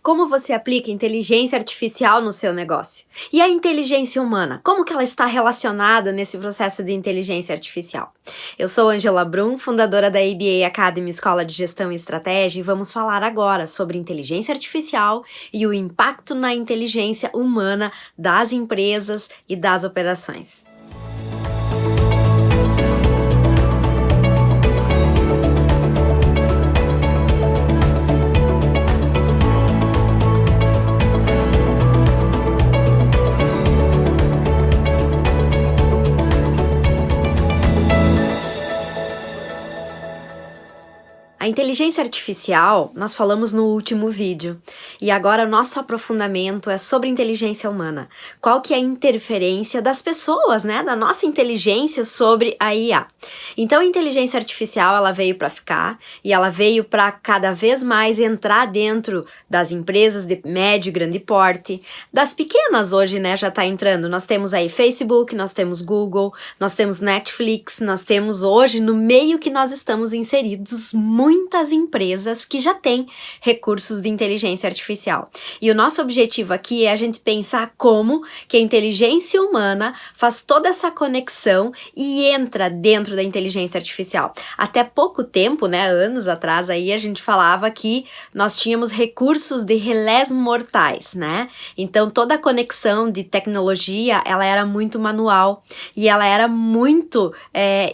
Como você aplica inteligência artificial no seu negócio? E a inteligência humana, como que ela está relacionada nesse processo de inteligência artificial? Eu sou Angela Brum, fundadora da ABA Academy Escola de Gestão e Estratégia, e vamos falar agora sobre inteligência artificial e o impacto na inteligência humana das empresas e das operações. A inteligência artificial, nós falamos no último vídeo, e agora o nosso aprofundamento é sobre inteligência humana. Qual que é a interferência das pessoas, né, da nossa inteligência sobre a IA. Então a inteligência artificial, ela veio para ficar, e ela veio para cada vez mais entrar dentro das empresas de médio e grande porte, das pequenas hoje, né, já está entrando. Nós temos aí Facebook, nós temos Google, nós temos Netflix, nós temos hoje, no meio que nós estamos inseridos, muitas empresas que já têm recursos de inteligência artificial. E o nosso objetivo aqui é a gente pensar como que a inteligência humana faz toda essa conexão e entra dentro da inteligência artificial. Até pouco tempo, né, anos atrás, aí a gente falava que nós tínhamos recursos de relés mortais, né? Então toda a conexão de tecnologia, ela era muito manual e ela era muito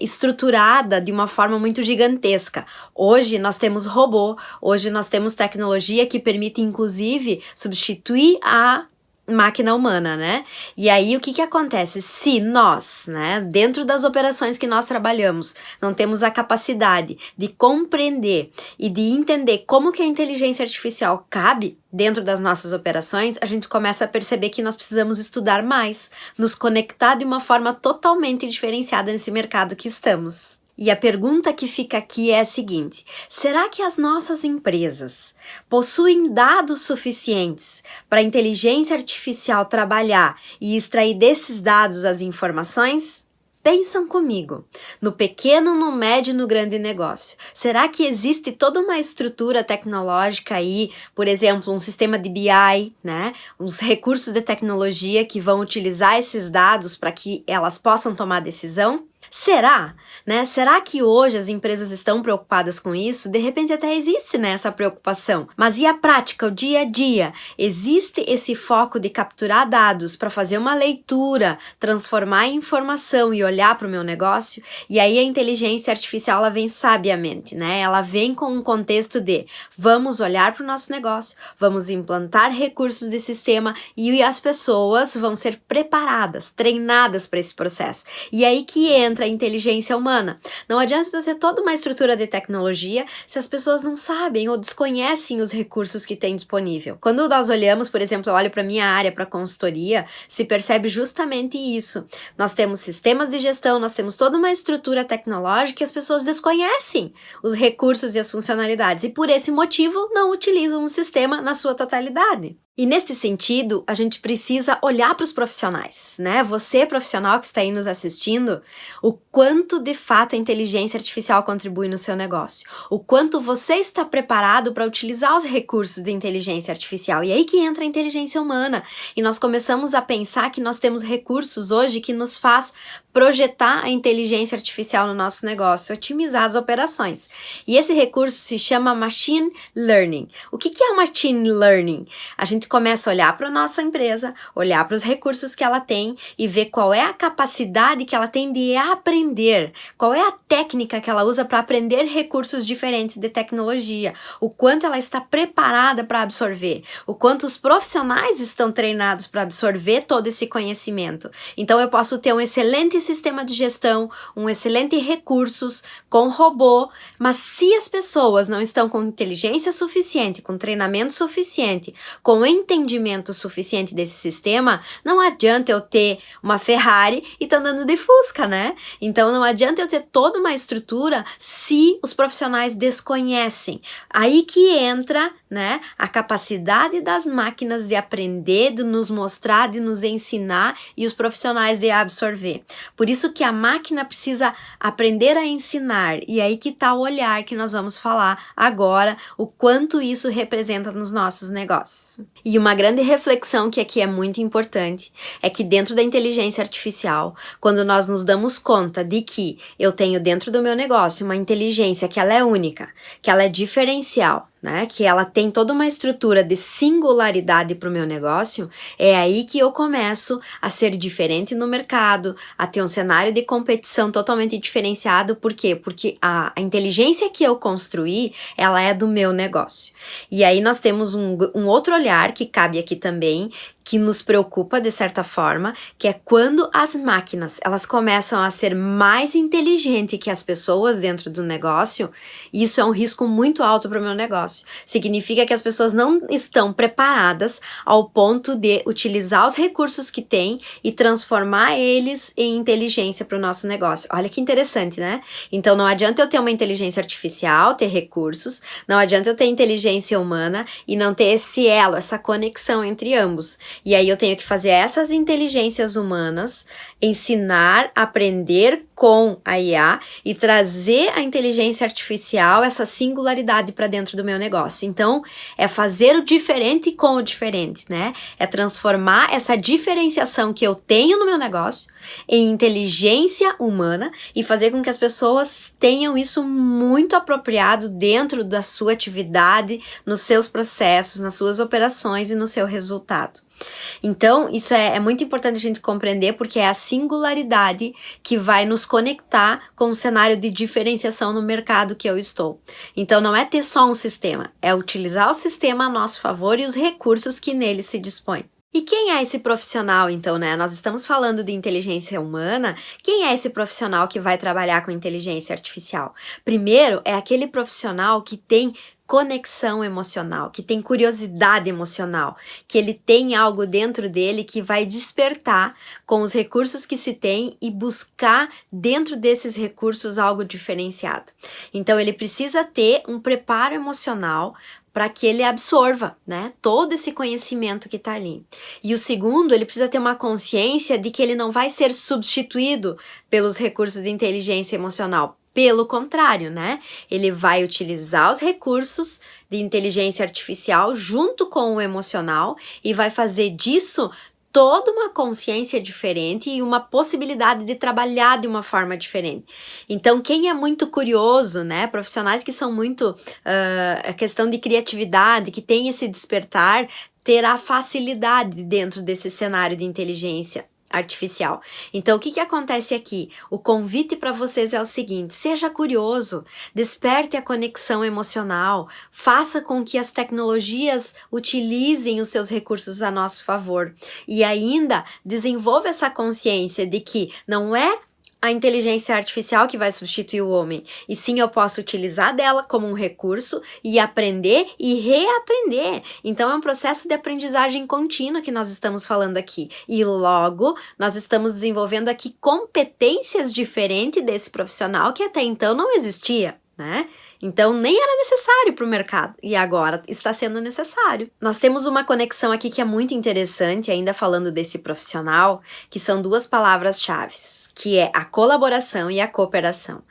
estruturada de uma forma muito gigantesca. Hoje nós temos robô, hoje nós temos tecnologia que permite inclusive substituir a máquina humana, né? E aí o que acontece? Se nós, né, dentro das operações que nós trabalhamos, não temos a capacidade de compreender e de entender como que a inteligência artificial cabe dentro das nossas operações, a gente começa a perceber que nós precisamos estudar mais, nos conectar de uma forma totalmente diferenciada nesse mercado que estamos. E a pergunta que fica aqui é a seguinte: será que as nossas empresas possuem dados suficientes para a inteligência artificial trabalhar e extrair desses dados as informações? Pensam comigo, no pequeno, no médio e no grande negócio. Será que existe toda uma estrutura tecnológica aí, por exemplo, um sistema de BI, né? Uns recursos de tecnologia que vão utilizar esses dados para que elas possam tomar decisão? Será? Né? Será que hoje as empresas estão preocupadas com isso? De repente até existe, né, essa preocupação. Mas e a prática, o dia a dia? Existe esse foco de capturar dados para fazer uma leitura, transformar em informação e olhar para o meu negócio? E aí a inteligência artificial, ela vem sabiamente, né? Ela vem com um contexto de vamos olhar para o nosso negócio, vamos implantar recursos de sistema e as pessoas vão ser preparadas, treinadas para esse processo. E aí que entra a inteligência humana. Não adianta você ter toda uma estrutura de tecnologia se as pessoas não sabem ou desconhecem os recursos que tem disponível. Quando nós olhamos, por exemplo, eu olho para a minha área, para a consultoria, se percebe justamente isso. Nós temos sistemas de gestão, nós temos toda uma estrutura tecnológica e as pessoas desconhecem os recursos e as funcionalidades e por esse motivo não utilizam o sistema na sua totalidade. E nesse sentido, a gente precisa olhar para os profissionais, né? Você, profissional que está aí nos assistindo, o quanto de fato a inteligência artificial contribui no seu negócio, o quanto você está preparado para utilizar os recursos de inteligência artificial. E aí que entra a inteligência humana. E nós começamos a pensar que nós temos recursos hoje que nos faz projetar a inteligência artificial no nosso negócio, otimizar as operações. E esse recurso se chama Machine Learning. O que é o Machine Learning? A gente começa a olhar para a nossa empresa, olhar para os recursos que ela tem e ver qual é a capacidade que ela tem de aprender, qual é a técnica que ela usa para aprender recursos diferentes de tecnologia, o quanto ela está preparada para absorver, o quanto os profissionais estão treinados para absorver todo esse conhecimento. Então eu posso ter um excelente sistema de gestão, um excelente recursos com robô, mas se as pessoas não estão com inteligência suficiente, com treinamento suficiente, com entendimento suficiente desse sistema, não adianta eu ter uma Ferrari e tá andando de Fusca, né? Então não adianta eu ter toda uma estrutura se os profissionais desconhecem. Aí que entra, né, a capacidade das máquinas de aprender, de nos mostrar, de nos ensinar e os profissionais de absorver. Por isso que a máquina precisa aprender a ensinar, e aí que tá o olhar que nós vamos falar agora, o quanto isso representa nos nossos negócios. E uma grande reflexão que aqui é muito importante é que dentro da inteligência artificial, quando nós nos damos conta de que eu tenho dentro do meu negócio uma inteligência que ela é única, que ela é diferencial, né, que ela tem toda uma estrutura de singularidade para o meu negócio, é aí que eu começo a ser diferente no mercado, a ter um cenário de competição totalmente diferenciado. Por quê? Porque a inteligência que eu construí, ela é do meu negócio. E aí nós temos um outro olhar que cabe aqui também, que nos preocupa de certa forma, que é quando as máquinas, elas começam a ser mais inteligentes que as pessoas dentro do negócio. Isso é um risco muito alto para o meu negócio. Significa que as pessoas não estão preparadas ao ponto de utilizar os recursos que têm e transformar eles em inteligência para o nosso negócio. Olha que interessante, né? Então não adianta eu ter uma inteligência artificial, ter recursos, não adianta eu ter inteligência humana e não ter esse elo, essa conexão entre ambos. E aí eu tenho que fazer essas inteligências humanas, ensinar, aprender com a IA e trazer a inteligência artificial, essa singularidade para dentro do meu negócio. Então, é fazer o diferente com o diferente, né? É transformar essa diferenciação que eu tenho no meu negócio em inteligência humana e fazer com que as pessoas tenham isso muito apropriado dentro da sua atividade, nos seus processos, nas suas operações e no seu resultado. Então, isso é muito importante a gente compreender, porque é a singularidade que vai nos conectar com o cenário de diferenciação no mercado que eu estou. Então, não é ter só um sistema, é utilizar o sistema a nosso favor e os recursos que nele se dispõem. E quem é esse profissional, então, né? Nós estamos falando de inteligência humana. Quem é esse profissional que vai trabalhar com inteligência artificial? Primeiro, é aquele profissional que tem conexão emocional, que tem curiosidade emocional, que ele tem algo dentro dele que vai despertar com os recursos que se tem e buscar dentro desses recursos algo diferenciado. Então, ele precisa ter um preparo emocional para que ele absorva, né, todo esse conhecimento que está ali. E o segundo, ele precisa ter uma consciência de que ele não vai ser substituído pelos recursos de inteligência emocional. Pelo contrário, né? Ele vai utilizar os recursos de inteligência artificial junto com o emocional e vai fazer disso toda uma consciência diferente e uma possibilidade de trabalhar de uma forma diferente. Então, quem é muito curioso, né? Profissionais que são muito a questão de criatividade, que tem esse despertar, terá facilidade dentro desse cenário de inteligência artificial. Então, o que acontece aqui? O convite para vocês é o seguinte: seja curioso, desperte a conexão emocional, faça com que as tecnologias utilizem os seus recursos a nosso favor e ainda desenvolva essa consciência de que não é a inteligência artificial que vai substituir o homem, e sim eu posso utilizar dela como um recurso e aprender e reaprender. Então é um processo de aprendizagem contínua que nós estamos falando aqui, e logo nós estamos desenvolvendo aqui competências diferentes desse profissional que até então não existia, né? Então nem era necessário para o mercado e agora está sendo necessário. Nós temos uma conexão aqui que é muito interessante, ainda falando desse profissional, que são duas palavras-chave, que é a colaboração e a cooperação.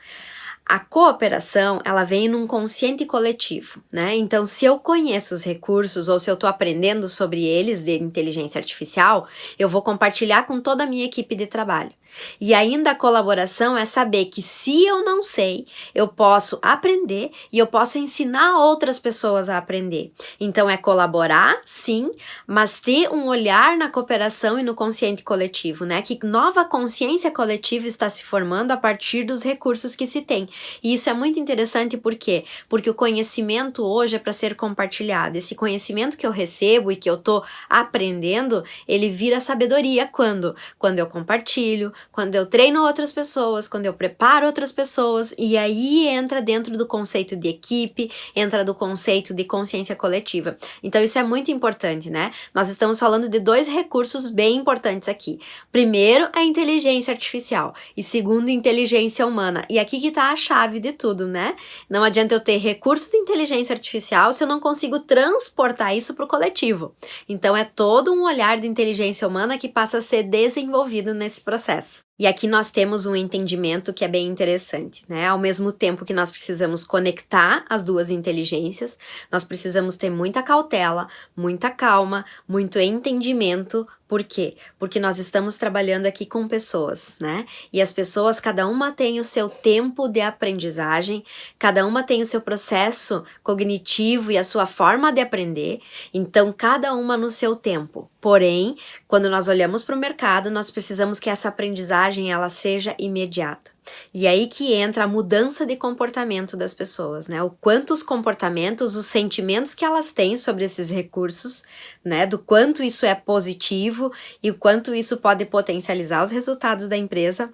A cooperação, ela vem num consciente coletivo, né? Então, se eu conheço os recursos ou se eu estou aprendendo sobre eles de inteligência artificial, eu vou compartilhar com toda a minha equipe de trabalho. E ainda a colaboração é saber que se eu não sei, eu posso aprender e eu posso ensinar outras pessoas a aprender. Então é colaborar, sim, mas ter um olhar na cooperação e no consciente coletivo, né? Que nova consciência coletiva está se formando a partir dos recursos que se tem. E isso é muito interessante por quê? Porque o conhecimento hoje é para ser compartilhado. Esse conhecimento que eu recebo e que eu tô aprendendo, ele vira sabedoria quando? Quando eu compartilho, quando eu treino outras pessoas, quando eu preparo outras pessoas, e aí entra dentro do conceito de equipe, entra do conceito de consciência coletiva. Então isso é muito importante, né? Nós estamos falando de 2 recursos bem importantes aqui. Primeiro, a inteligência artificial e segundo, inteligência humana. E aqui que tá a chave de tudo, né? Não adianta eu ter recurso de inteligência artificial se eu não consigo transportar isso para o coletivo. Então é todo um olhar de inteligência humana que passa a ser desenvolvido nesse processo. E aqui nós temos um entendimento que é bem interessante, né? Ao mesmo tempo que nós precisamos conectar as 2 inteligências, nós precisamos ter muita cautela, muita calma, muito entendimento. Por quê? Porque nós estamos trabalhando aqui com pessoas, né? E as pessoas, cada uma tem o seu tempo de aprendizagem, cada uma tem o seu processo cognitivo e a sua forma de aprender, então cada uma no seu tempo. Porém, quando nós olhamos para o mercado, nós precisamos que essa aprendizagem ela seja imediata. E aí que entra a mudança de comportamento das pessoas, né? O quanto os comportamentos, os sentimentos que elas têm sobre esses recursos, né? Do quanto isso é positivo e o quanto isso pode potencializar os resultados da empresa,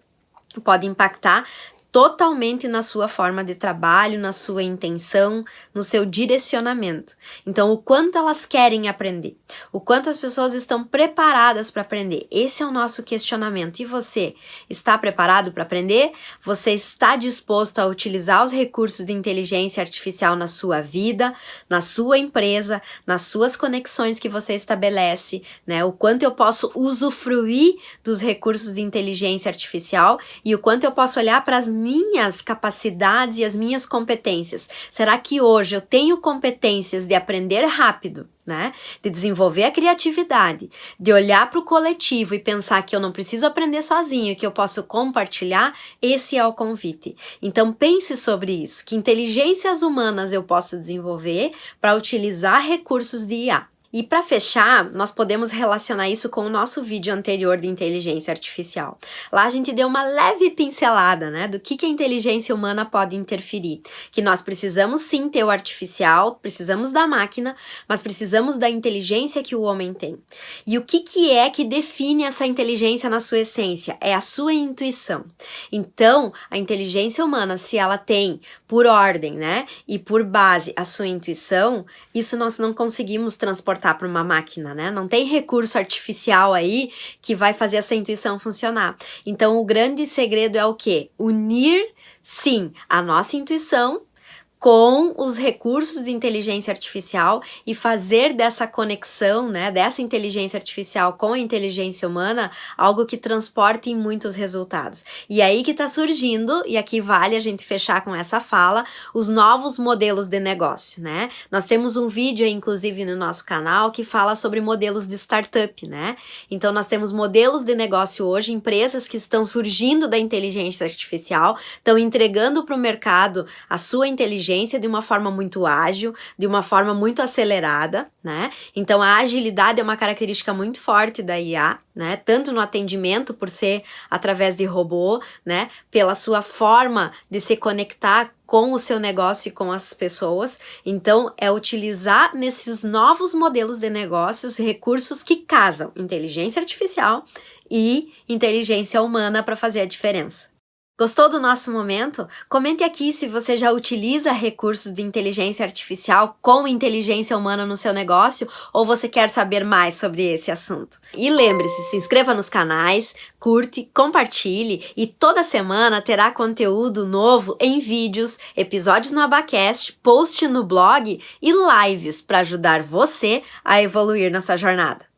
pode impactar totalmente na sua forma de trabalho, na sua intenção, no seu direcionamento. Então, o quanto elas querem aprender, o quanto as pessoas estão preparadas para aprender. Esse é o nosso questionamento. E você, está preparado para aprender? Você está disposto a utilizar os recursos de inteligência artificial na sua vida, na sua empresa, nas suas conexões que você estabelece, né? O quanto eu posso usufruir dos recursos de inteligência artificial e o quanto eu posso olhar para as minhas capacidades e as minhas competências. Será que hoje eu tenho competências de aprender rápido, né? De desenvolver a criatividade, de olhar para o coletivo e pensar que eu não preciso aprender sozinho, que eu posso compartilhar? Esse é o convite. Então pense sobre isso, que inteligências humanas eu posso desenvolver para utilizar recursos de IA. E para fechar, nós podemos relacionar isso com o nosso vídeo anterior de inteligência artificial. Lá a gente deu uma leve pincelada, né, do que a inteligência humana pode interferir. Que nós precisamos sim ter o artificial, precisamos da máquina, mas precisamos da inteligência que o homem tem. E o que é que define essa inteligência na sua essência? É a sua intuição. Então, a inteligência humana, se ela tem por ordem, né, e por base a sua intuição, isso nós não conseguimos transportar para uma máquina, né? Não tem recurso artificial aí que vai fazer essa intuição funcionar. Então, o grande segredo é o quê? Unir, sim, a nossa intuição com os recursos de inteligência artificial e fazer dessa conexão, né, dessa inteligência artificial com a inteligência humana algo que transporte em muitos resultados. E aí que está surgindo, e aqui vale a gente fechar com essa fala, os novos modelos de negócio, né? Nós temos um vídeo aí, inclusive, no nosso canal que fala sobre modelos de startup, né? Então, nós temos modelos de negócio hoje, empresas que estão surgindo da inteligência artificial, estão entregando para o mercado a sua inteligência de uma forma muito ágil, de uma forma muito acelerada, né? Então, a agilidade é uma característica muito forte da IA, né? Tanto no atendimento, por ser através de robô, né? Pela sua forma de se conectar com o seu negócio e com as pessoas. Então, é utilizar nesses novos modelos de negócios recursos que casam inteligência artificial e inteligência humana para fazer a diferença. Gostou do nosso momento? Comente aqui se você já utiliza recursos de inteligência artificial com inteligência humana no seu negócio ou você quer saber mais sobre esse assunto. E lembre-se, se inscreva nos canais, curte, compartilhe e toda semana terá conteúdo novo em vídeos, episódios no Abacast, post no blog e lives para ajudar você a evoluir na sua jornada.